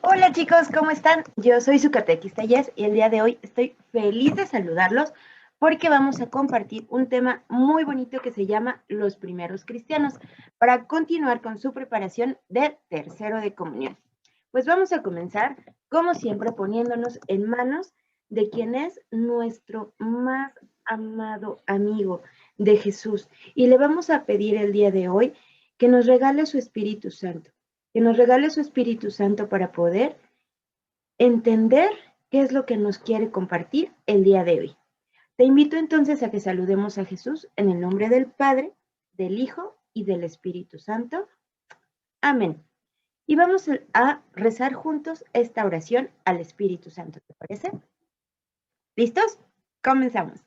Hola chicos, ¿cómo están? Yo soy su catequista Jess y el día de hoy estoy feliz de saludarlos porque vamos a compartir un tema muy bonito que se llama Los primeros cristianos para continuar con su preparación de tercero de comunión. Pues vamos a comenzar, como siempre, poniéndonos en manos de quien es nuestro más amado amigo, de Jesús. Y le vamos a pedir el día de hoy que nos regale su Espíritu Santo, que nos regale su Espíritu Santo para poder entender qué es lo que nos quiere compartir el día de hoy. Te invito entonces a que saludemos a Jesús en el nombre del Padre, del Hijo y del Espíritu Santo. Amén. Y vamos a rezar juntos esta oración al Espíritu Santo, ¿te parece? ¿Listos? Comenzamos.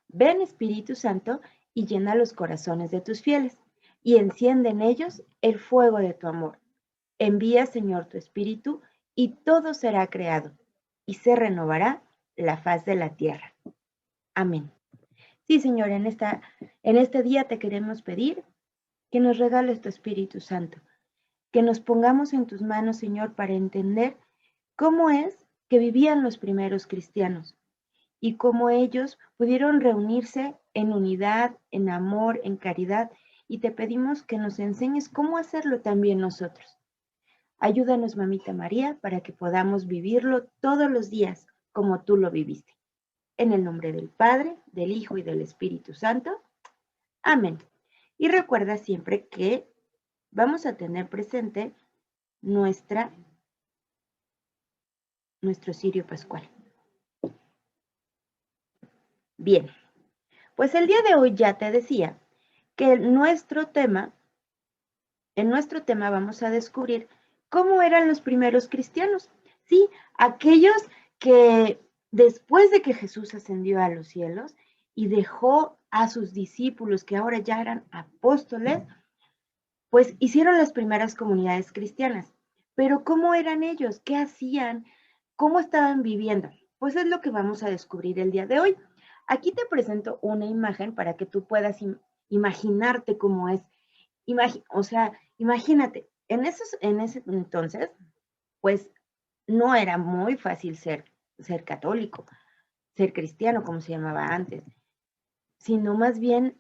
Ven, Espíritu Santo, y llena los corazones de tus fieles, y enciende en ellos el fuego de tu amor. Envía, Señor, tu Espíritu, y todo será creado, y se renovará la faz de la tierra. Amén. Sí, Señor, en este día te queremos pedir que nos regales tu Espíritu Santo, que nos pongamos en tus manos, Señor, para entender cómo es que vivían los primeros cristianos y cómo ellos pudieron reunirse en unidad, en amor, en caridad, y te pedimos que nos enseñes cómo hacerlo también nosotros. Ayúdanos, Mamita María, para que podamos vivirlo todos los días como tú lo viviste. En el nombre del Padre, del Hijo y del Espíritu Santo. Amén. Y recuerda siempre que vamos a tener presente nuestro cirio pascual. Bien, pues el día de hoy ya te decía que en nuestro tema vamos a descubrir cómo eran los primeros cristianos. Sí, aquellos que después de que Jesús ascendió a los cielos y dejó a sus discípulos, que ahora ya eran apóstoles, pues hicieron las primeras comunidades cristianas. Pero ¿cómo eran ellos? ¿Qué hacían? ¿Cómo estaban viviendo? Pues es lo que vamos a descubrir el día de hoy. Aquí te presento una imagen para que tú puedas imaginarte cómo es. Imagínate, en ese entonces, pues no era muy fácil ser católico, ser cristiano, como se llamaba antes, sino más bien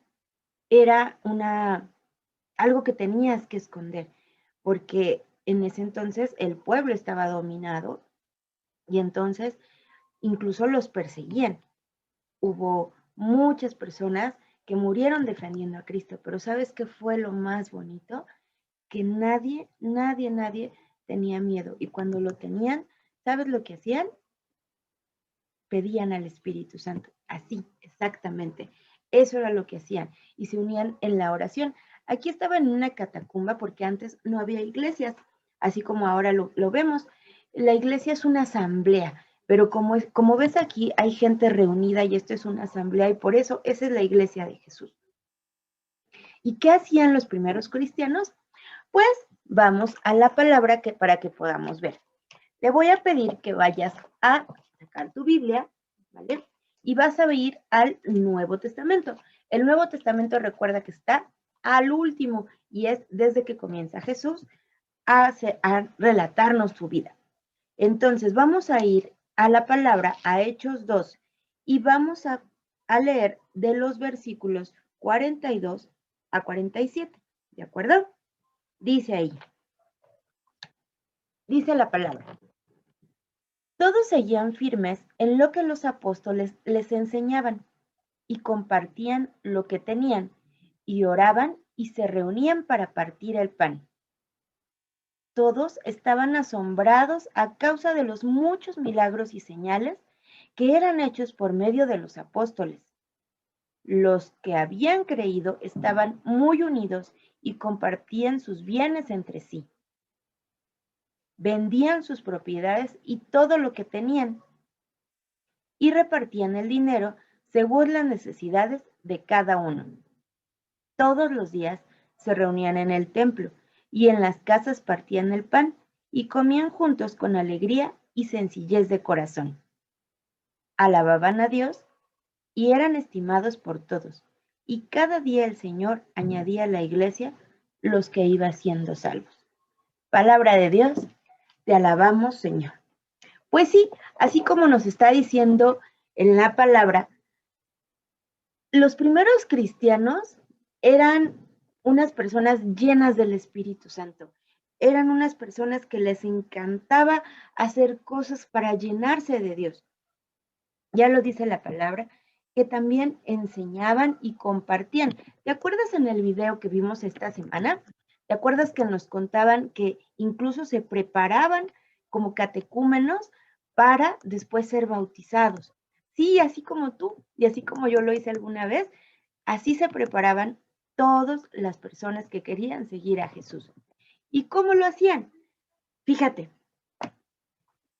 era algo que tenías que esconder, porque en ese entonces el pueblo estaba dominado y entonces incluso los perseguían. Hubo muchas personas que murieron defendiendo a Cristo, pero ¿sabes qué fue lo más bonito? Que nadie tenía miedo. Y cuando lo tenían, ¿sabes lo que hacían? Pedían al Espíritu Santo. Así, exactamente. Eso era lo que hacían. Y se unían en la oración. Aquí estaba en una catacumba porque antes no había iglesias, así como ahora lo vemos. La iglesia es una asamblea, pero como ves aquí, hay gente reunida y esto es una asamblea y por eso esa es la iglesia de Jesús. ¿Y qué hacían los primeros cristianos? Pues vamos a la palabra para que podamos ver. Te voy a pedir que vayas a sacar tu Biblia, ¿vale? Y vas a ir al Nuevo Testamento. El Nuevo Testamento recuerda que está al último y es desde que comienza Jesús a relatarnos su vida. Entonces vamos a ir a la palabra, a Hechos 2, y vamos a leer de los versículos 42 a 47, ¿de acuerdo? Dice ahí, dice la palabra. Todos seguían firmes en lo que los apóstoles les enseñaban y compartían lo que tenían y oraban y se reunían para partir el pan. Todos estaban asombrados a causa de los muchos milagros y señales que eran hechos por medio de los apóstoles. Los que habían creído estaban muy unidos y compartían sus bienes entre sí. Vendían sus propiedades y todo lo que tenían y repartían el dinero según las necesidades de cada uno. Todos los días se reunían en el templo y en las casas partían el pan y comían juntos con alegría y sencillez de corazón. Alababan a Dios y eran estimados por todos, y cada día el Señor añadía a la iglesia los que iban siendo salvos. Palabra de Dios, te alabamos, Señor. Pues sí, así como nos está diciendo en la palabra, los primeros cristianos eran unas personas llenas del Espíritu Santo. Eran unas personas que les encantaba hacer cosas para llenarse de Dios. Ya lo dice la palabra, que también enseñaban y compartían. ¿Te acuerdas en el video que vimos esta semana? ¿Te acuerdas que nos contaban que incluso se preparaban como catecúmenos para después ser bautizados? Sí, así como tú y así como yo lo hice alguna vez, así se preparaban todas las personas que querían seguir a Jesús. ¿Y cómo lo hacían? Fíjate,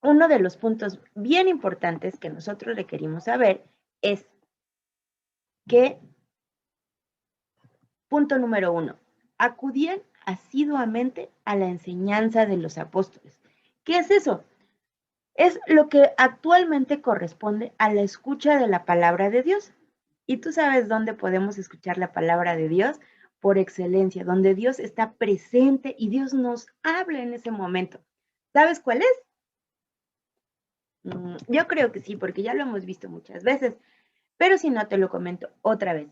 uno de los puntos bien importantes que nosotros requerimos saber es que, punto número 1, acudían asiduamente a la enseñanza de los apóstoles. ¿Qué es eso? Es lo que actualmente corresponde a la escucha de la palabra de Dios. Y tú sabes dónde podemos escuchar la palabra de Dios por excelencia, donde Dios está presente y Dios nos habla en ese momento. ¿Sabes cuál es? Yo creo que sí, porque ya lo hemos visto muchas veces, pero si no te lo comento otra vez.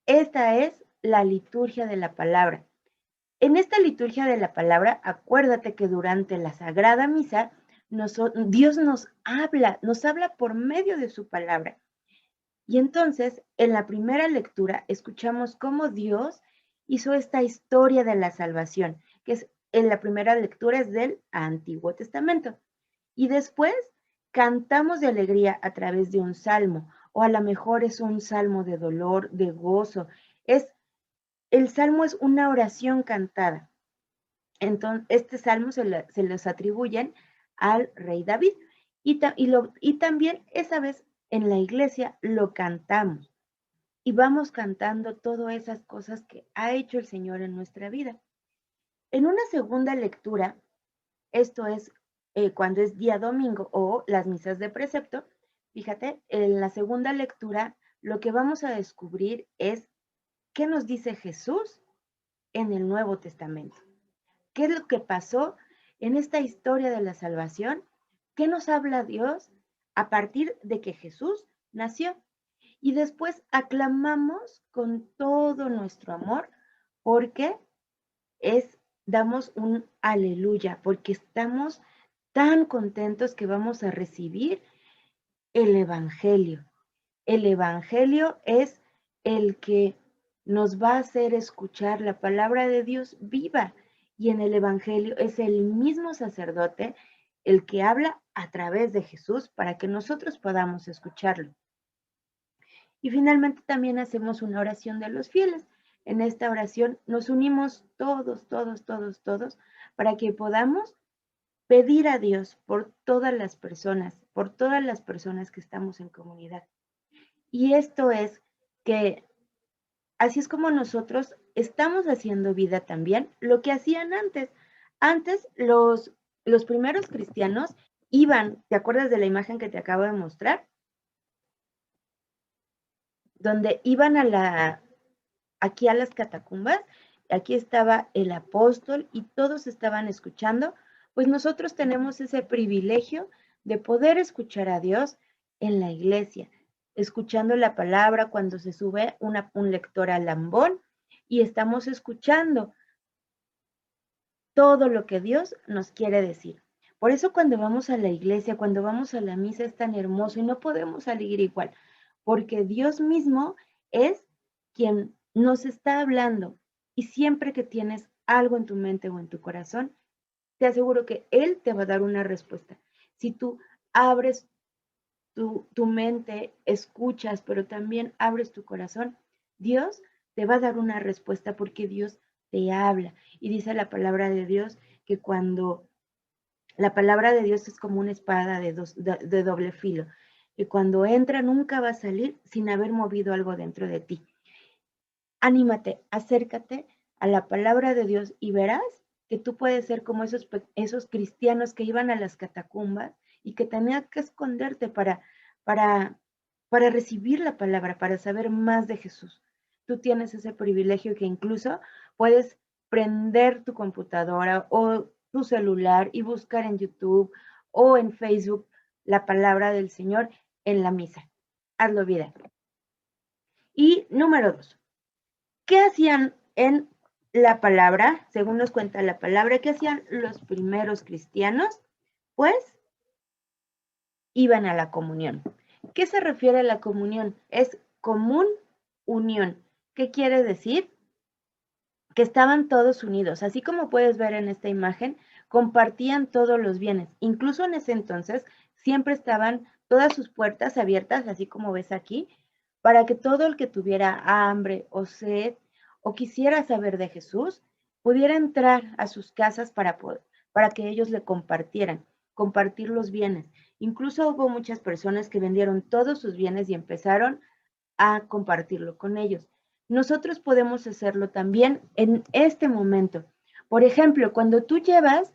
Esta es la liturgia de la palabra. En esta liturgia de la palabra, acuérdate que durante la Sagrada Misa, Dios nos habla por medio de su palabra. Y entonces, en la primera lectura, escuchamos cómo Dios hizo esta historia de la salvación, que es en la primera lectura es del Antiguo Testamento. Y después cantamos de alegría a través de un salmo, o a lo mejor es un salmo de dolor, de gozo. El salmo es una oración cantada. Entonces, este salmo se los atribuyen al rey David. Y también esa vez en la iglesia lo cantamos y vamos cantando todas esas cosas que ha hecho el Señor en nuestra vida. En una segunda lectura, esto es cuando es día domingo o las misas de precepto, fíjate, en la segunda lectura lo que vamos a descubrir es qué nos dice Jesús en el Nuevo Testamento. ¿Qué es lo que pasó en esta historia de la salvación? ¿Qué nos habla Dios a partir de que Jesús nació? Y después aclamamos con todo nuestro amor porque damos un aleluya, porque estamos tan contentos que vamos a recibir el Evangelio. El Evangelio es el que nos va a hacer escuchar la palabra de Dios viva. Y en el Evangelio es el mismo sacerdote el que habla a través de Jesús para que nosotros podamos escucharlo. Y finalmente también hacemos una oración de los fieles. En esta oración nos unimos todos, para que podamos pedir a Dios por todas las personas que estamos en comunidad. Y esto es que así es como nosotros estamos haciendo vida también, lo que hacían antes. Antes los primeros cristianos iban, ¿te acuerdas de la imagen que te acabo de mostrar? Donde iban aquí a las catacumbas, aquí estaba el apóstol y todos estaban escuchando, pues nosotros tenemos ese privilegio de poder escuchar a Dios en la iglesia, escuchando la palabra cuando se sube un lector al ambón y estamos escuchando todo lo que Dios nos quiere decir. Por eso cuando vamos a la iglesia, cuando vamos a la misa es tan hermoso y no podemos salir igual, porque Dios mismo es quien nos está hablando y siempre que tienes algo en tu mente o en tu corazón, te aseguro que Él te va a dar una respuesta. Si tú abres tu mente, escuchas, pero también abres tu corazón, Dios te va a dar una respuesta porque Dios te habla. Y dice la palabra de Dios que cuando la palabra de Dios es como una espada de doble filo, que cuando entra nunca va a salir sin haber movido algo dentro de ti. Anímate, acércate a la palabra de Dios y verás que tú puedes ser como esos cristianos que iban a las catacumbas y que tenían que esconderte para, para recibir la palabra, para saber más de Jesús. Tú tienes ese privilegio que incluso puedes prender tu computadora o tu celular y buscar en YouTube o en Facebook la palabra del Señor en la misa. Hazlo vida. Y número 2, ¿qué hacían en la palabra? Según nos cuenta la palabra, ¿qué hacían los primeros cristianos? Pues iban a la comunión. ¿Qué se refiere a la comunión? Es común unión. ¿Qué quiere decir? Que estaban todos unidos. Así como puedes ver en esta imagen, compartían todos los bienes. Incluso en ese entonces siempre estaban todas sus puertas abiertas, así como ves aquí, para que todo el que tuviera hambre o sed o quisiera saber de Jesús, pudiera entrar a sus casas para que ellos le compartieran, compartir los bienes. Incluso hubo muchas personas que vendieron todos sus bienes y empezaron a compartirlo con ellos. Nosotros podemos hacerlo también en este momento. Por ejemplo, cuando tú llevas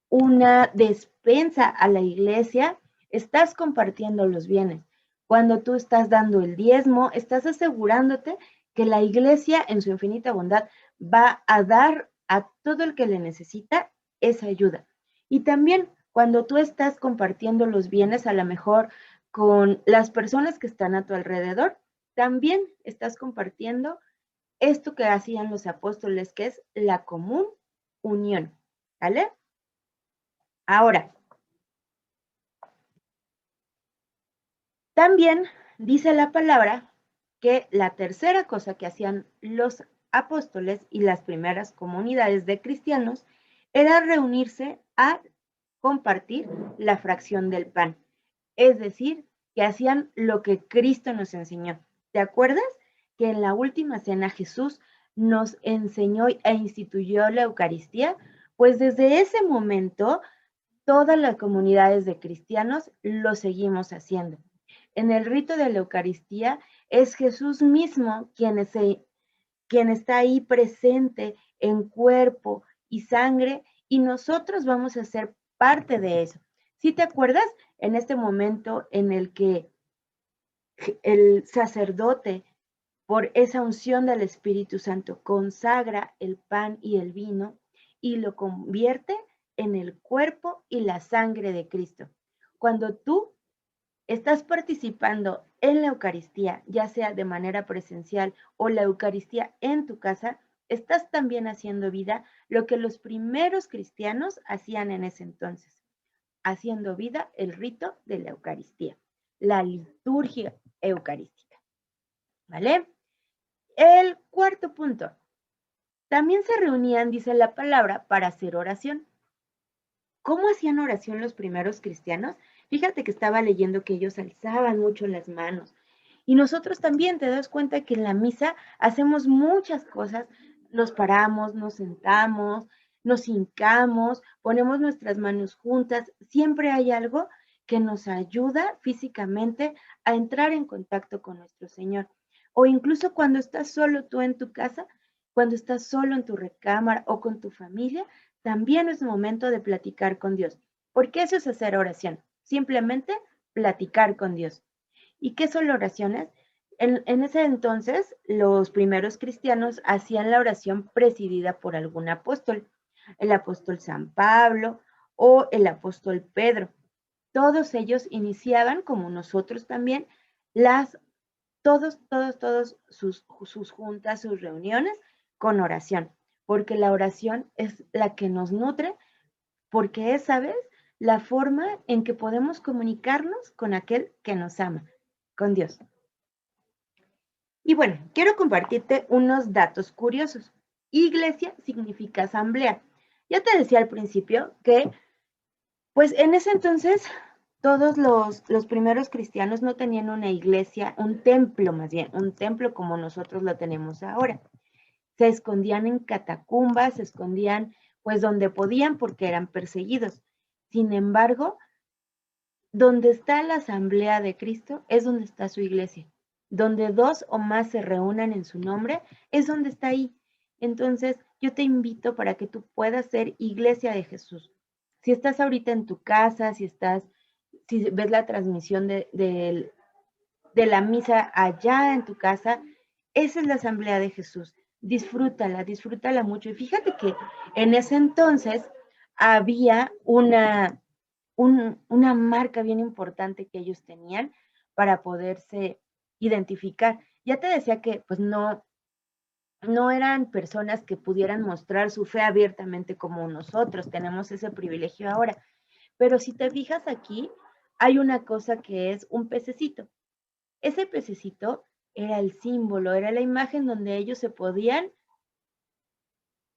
una despensa a la iglesia, estás compartiendo los bienes. Cuando tú estás dando el diezmo, estás asegurándote que la iglesia en su infinita bondad va a dar a todo el que le necesita esa ayuda. Y también cuando tú estás compartiendo los bienes, a lo mejor con las personas que están a tu alrededor, también estás compartiendo esto que hacían los apóstoles, que es la común unión. ¿Vale? Ahora, también dice la palabra que la tercera cosa que hacían los apóstoles y las primeras comunidades de cristianos era reunirse a compartir la fracción del pan. Es decir, que hacían lo que Cristo nos enseñó. ¿Te acuerdas que en la última cena Jesús nos enseñó e instituyó la Eucaristía? Pues desde ese momento todas las comunidades de cristianos lo seguimos haciendo. En el rito de la Eucaristía es Jesús mismo quien está ahí presente en cuerpo y sangre y nosotros vamos a ser parte de eso. ¿Sí te acuerdas en este momento en el que el sacerdote, por esa unción del Espíritu Santo, consagra el pan y el vino y lo convierte en el cuerpo y la sangre de Cristo? Cuando tú estás participando en la Eucaristía, ya sea de manera presencial o la Eucaristía en tu casa, estás también haciendo vida lo que los primeros cristianos hacían en ese entonces, haciendo vida el rito de la Eucaristía, la liturgia eucarística. ¿Vale? El cuarto punto. También se reunían, dice la palabra, para hacer oración. ¿Cómo hacían oración los primeros cristianos? Fíjate que estaba leyendo que ellos alzaban mucho las manos. Y nosotros también te das cuenta que en la misa hacemos muchas cosas. Nos paramos, nos sentamos, nos hincamos, ponemos nuestras manos juntas. Siempre hay algo que nos ayuda físicamente a entrar en contacto con nuestro Señor. O incluso cuando estás solo tú en tu casa, cuando estás solo en tu recámara o con tu familia, también es momento de platicar con Dios. Porque eso es hacer oración. Simplemente platicar con Dios. ¿Y qué son las oraciones? En ese entonces, los primeros cristianos hacían la oración presidida por algún apóstol, el apóstol San Pablo o el apóstol Pedro. Todos ellos iniciaban, como nosotros también, todos sus juntas, sus reuniones con oración, porque la oración es la que nos nutre, porque es, ¿sabes?, la forma en que podemos comunicarnos con aquel que nos ama, con Dios. Y bueno, quiero compartirte unos datos curiosos. Iglesia significa asamblea. Ya te decía al principio que, pues en ese entonces, todos los primeros cristianos no tenían una iglesia, un templo más bien, un templo como nosotros lo tenemos ahora. Se escondían en catacumbas, se escondían pues donde podían porque eran perseguidos. Sin embargo, donde está la asamblea de Cristo es donde está su iglesia. Donde dos o más se reúnan en su nombre es donde está ahí. Entonces, yo te invito para que tú puedas ser iglesia de Jesús. Si estás ahorita en tu casa, si ves la transmisión de la misa allá en tu casa, esa es la asamblea de Jesús. Disfrútala mucho. Y fíjate que en ese entonces había una marca bien importante que ellos tenían para poderse identificar. Ya te decía que pues no eran personas que pudieran mostrar su fe abiertamente como nosotros, tenemos ese privilegio ahora. Pero si te fijas aquí, hay una cosa que es un pececito. Ese pececito era el símbolo, era la imagen donde ellos se podían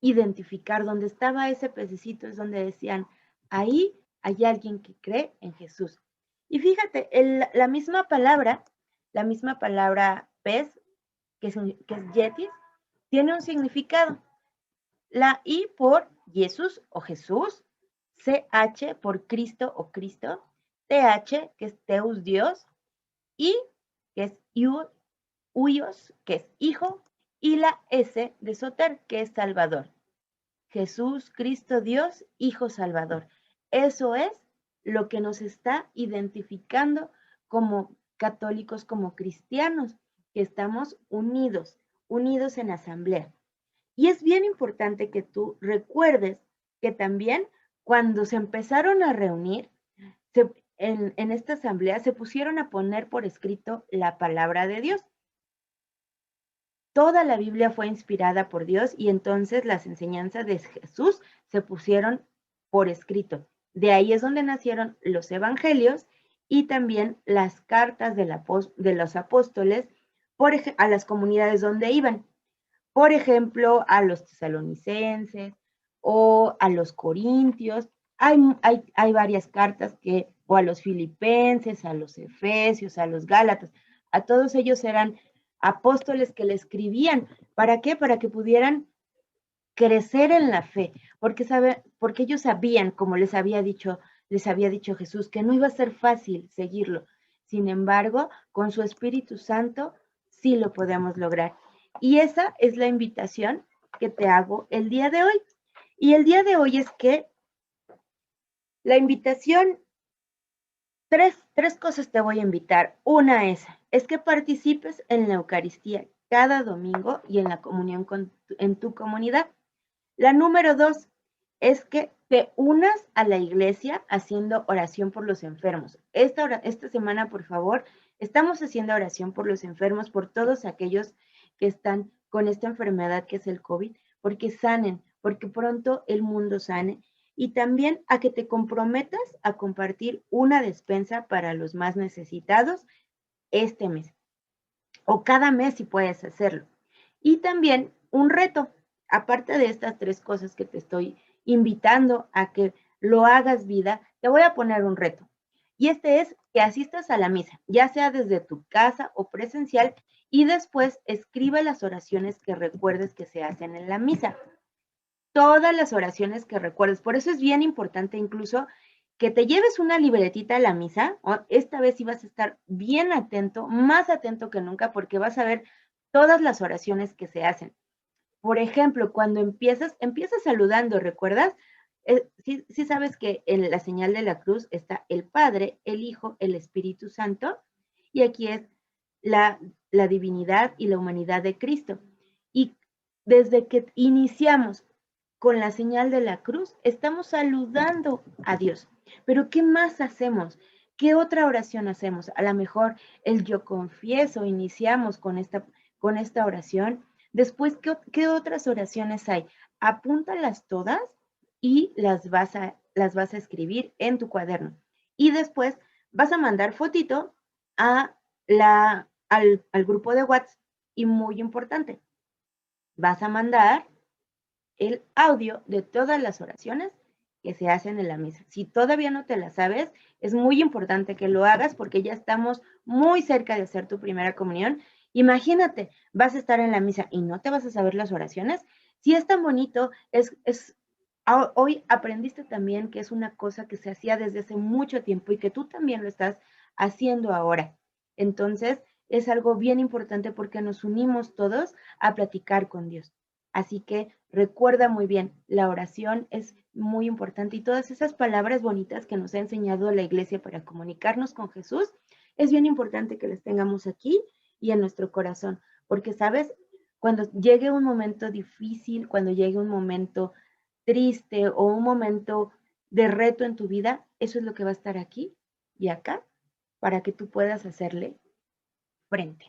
identificar. Donde estaba ese pececito es donde decían, ahí hay alguien que cree en Jesús. Y fíjate, la misma palabra pez, que es yetis, tiene un significado. La I por Jesús o Jesús, CH por Cristo o Cristo, TH, que es Teus Dios, I, que es Huios, que es hijo, y la S de Soter, que es Salvador. Jesús, Cristo, Dios, Hijo Salvador. Eso es lo que nos está identificando como católicos, como cristianos, que estamos unidos en asamblea. Y es bien importante que tú recuerdes que también cuando se empezaron a reunir, en esta asamblea se pusieron a poner por escrito la palabra de Dios. Toda la Biblia fue inspirada por Dios y entonces las enseñanzas de Jesús se pusieron por escrito. De ahí es donde nacieron los evangelios y también las cartas de los apóstoles a las comunidades donde iban. Por ejemplo, a los tesalonicenses o a los corintios. Hay varias cartas o a los filipenses, a los efesios, a los gálatas. A todos ellos eran apóstoles que le escribían. ¿Para qué? Para que pudieran crecer en la fe, porque ellos sabían, como les había dicho Jesús, que no iba a ser fácil seguirlo. Sin embargo, con su Espíritu Santo sí lo podemos lograr. Y esa es la invitación que te hago el día de hoy. Y el día de hoy es que la invitación, tres cosas te voy a invitar. Una es que participes en la Eucaristía cada domingo y en la comunión en tu comunidad. La número 2 es que te unas a la iglesia haciendo oración por los enfermos. Esta semana, por favor, estamos haciendo oración por los enfermos, por todos aquellos que están con esta enfermedad que es el COVID, porque sanen, porque pronto el mundo sane. Y también a que te comprometas a compartir una despensa para los más necesitados este mes, o cada mes si puedes hacerlo. Y también un reto, aparte de estas tres cosas que te estoy invitando a que lo hagas vida, te voy a poner un reto. Y este es que asistas a la misa, ya sea desde tu casa o presencial, y después escribe las oraciones que recuerdes que se hacen en la misa. Todas las oraciones que recuerdes. Por eso es bien importante incluso que te lleves una libretita a la misa. Esta vez sí vas a estar bien atento, más atento que nunca, porque vas a ver todas las oraciones que se hacen. Por ejemplo, cuando empiezas saludando, ¿recuerdas? Sí sabes que en la señal de la cruz está el Padre, el Hijo, el Espíritu Santo, y aquí es la divinidad y la humanidad de Cristo. Y desde que iniciamos con la señal de la cruz, estamos saludando a Dios. Pero ¿qué más hacemos? ¿Qué otra oración hacemos? A lo mejor el yo confieso, iniciamos con esta oración. Después, ¿qué otras oraciones hay? Apúntalas todas y las vas a escribir en tu cuaderno. Y después vas a mandar fotito al grupo de WhatsApp. Y muy importante, vas a mandar el audio de todas las oraciones que se hacen en la misa. Si todavía no te la sabes, es muy importante que lo hagas porque ya estamos muy cerca de hacer tu primera comunión. Imagínate, vas a estar en la misa y no te vas a saber las oraciones. Si es tan bonito, hoy aprendiste también que es una cosa que se hacía desde hace mucho tiempo y que tú también lo estás haciendo ahora. Entonces, es algo bien importante porque nos unimos todos a platicar con Dios. Así que recuerda muy bien, la oración es muy importante y todas esas palabras bonitas que nos ha enseñado la iglesia para comunicarnos con Jesús, es bien importante que las tengamos aquí y en nuestro corazón, porque sabes, cuando llegue un momento difícil, cuando llegue un momento triste o un momento de reto en tu vida, eso es lo que va a estar aquí y acá para que tú puedas hacerle frente.